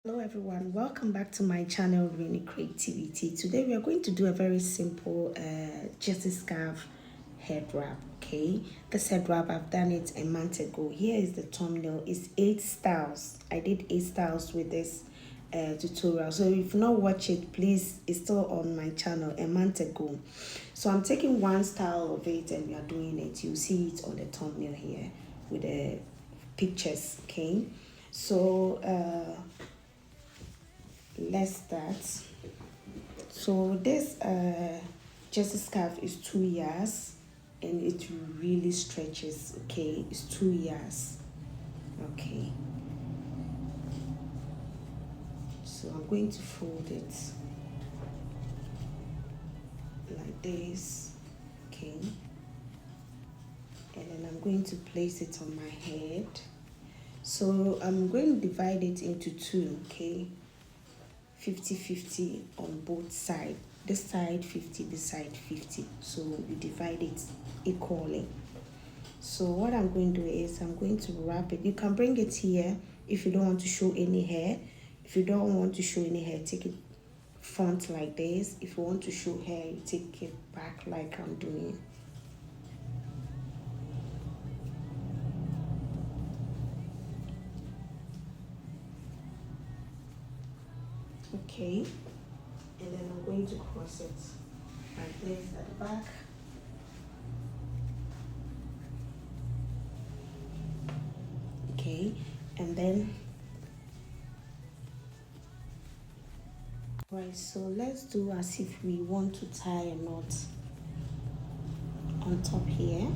Hello everyone, welcome back to my channel Rainy Creativity. Today we are going to do a very simple jersey scarf head wrap. Okay, this head wrap I've done it a month ago. Here is the thumbnail. It's 8 styles. I did 8 styles with this tutorial. So if you've not watched it, please, it's still on my channel a month ago. So I'm taking one style of it and we are doing it. You see it on the thumbnail here with the pictures. Okay, so let's start. So this jersey scarf is 2 years and it really stretches. Okay, it's 2 years. Okay, so I'm going to fold it like this. Okay, and then I'm going to place it on my head. So I'm going to divide it into two. Okay, 50-50 on both sides. This side 50, this side 50. So you divide it equally. So what I'm going to do is I'm going to wrap it. You can bring it here if you don't want to show any hair. If you don't want to show any hair, take it front like this. If you want to show hair, you take it back like I'm doing. Okay, and then I'm going to cross it like this at the back. Okay, and then right, so let's do as if we want to tie a knot on top here.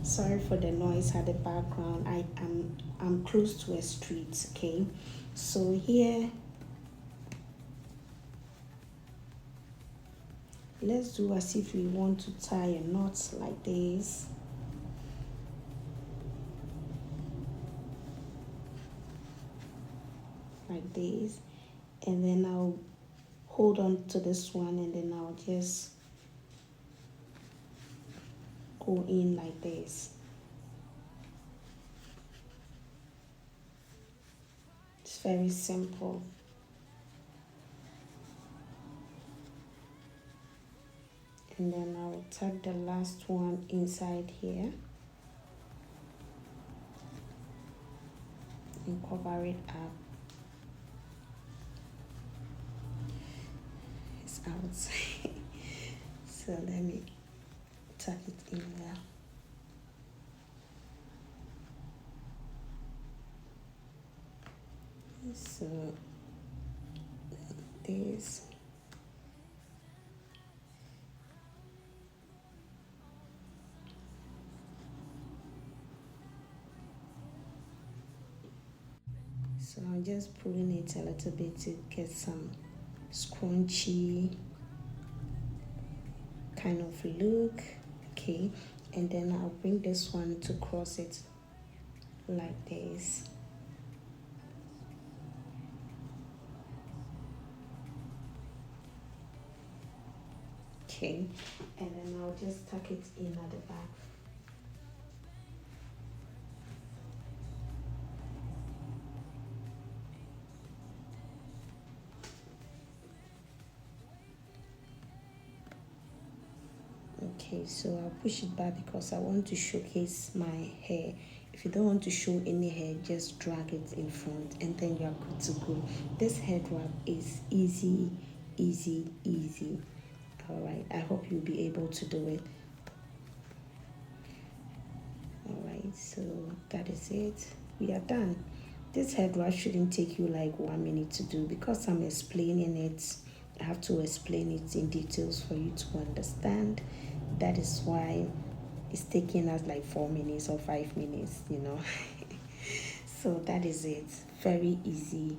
Sorry for the noise at the background. I'm close to a street. Okay, so here let's do as if we want to tie a knot like this. Like this, and then I'll hold on to this one and then I'll just go in like this. It's very simple. And then I'll tuck the last one inside here and cover it up. It's out. So let me tuck it in there. So this. So I'm just pulling it a little bit to get some scrunchy kind of look. Okay, and then I'll bring this one to cross it like this. Okay, and then I'll just tuck it in at the back. Okay, so I'll push it back because I want to showcase my hair. If you don't want to show any hair, just drag it in front and then you're good to go. This head wrap is easy, easy, easy. All right, I hope you'll be able to do it. All right, so that is it. We are done. This head wrap shouldn't take you like 1 minute to do because I'm explaining it. I have to explain it in details for you to understand. That is why it's taking us like 4 minutes or 5 minutes, you know. So that is it. Very easy,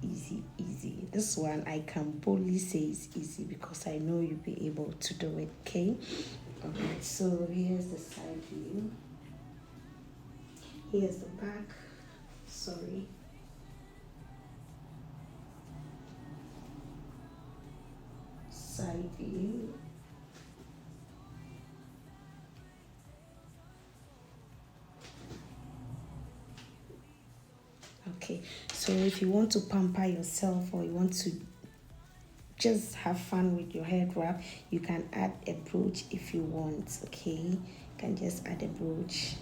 easy, easy. This one I can boldly say is easy because I know you'll be able to do it. Okay. Alright, so here's the side view. Here's the back. Sorry. Side view. Okay, so So if you want to pamper yourself or you want to just have fun with your head wrap, you can add a brooch if you want. Okay, you can just add a brooch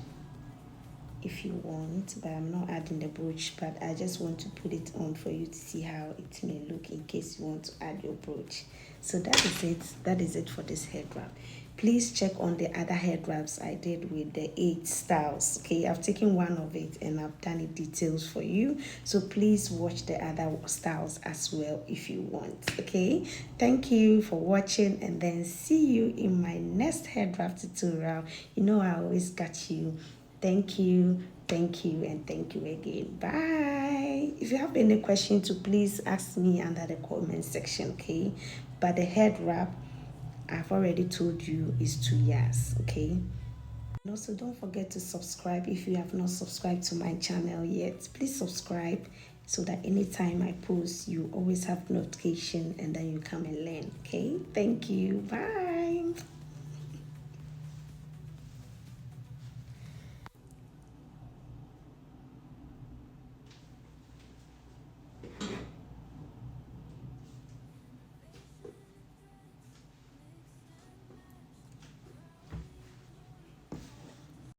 if you want, but I'm not adding the brooch, but I just want to put it on for you to see how it may look in case you want to add your brooch. So that is it for this head wrap. Please check on the other head wraps I did with the 8 styles. Okay, I've taken one of it and I've done it details for you, so please watch the other styles as well if you want. Okay, thank you for watching, and then see you in my next head wrap tutorial. You know I always got you. Thank you, and thank you again. Bye. If you have any question, to please ask me under the comment section, okay? But the head wrap, I've already told you, is 2 years, okay? And also, don't forget to subscribe if you have not subscribed to my channel yet. Please subscribe so that anytime I post, you always have notification and then you come and learn, okay? Thank you. Bye.